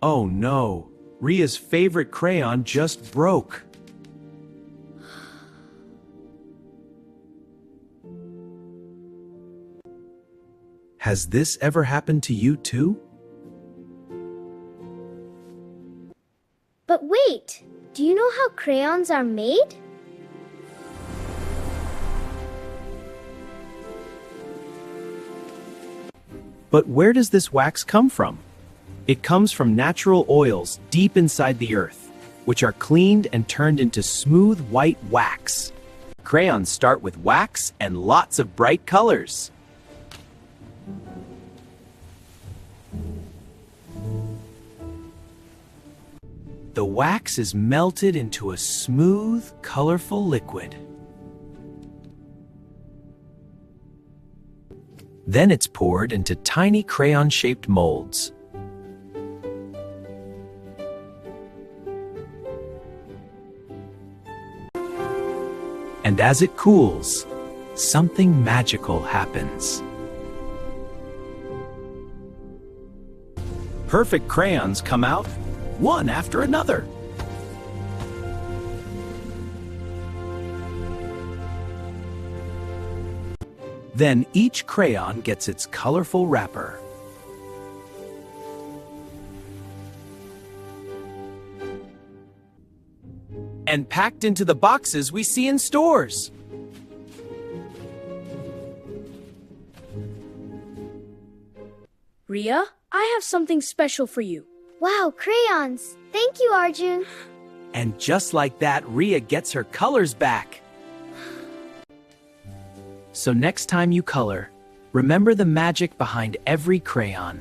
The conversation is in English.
Oh no, Ria's favorite crayon just broke. Has this ever happened to you too? But wait, do you know how crayons are made? But where does this wax come from? It comes from natural oils deep inside the earth, which are cleaned and turned into smooth white wax. Crayons start with wax and lots of bright colors. The wax is melted into a smooth, colorful liquid. Then it's poured into tiny crayon-shaped molds. And as it cools, something magical happens. Perfect crayons come out, one after another. Then each crayon gets its colorful wrapper. And packed into the boxes we see in stores. Ria, I have something special for you. Wow, crayons! Thank you, Arjun. And just like that, Ria gets her colors back. So next time you color, remember the magic behind every crayon.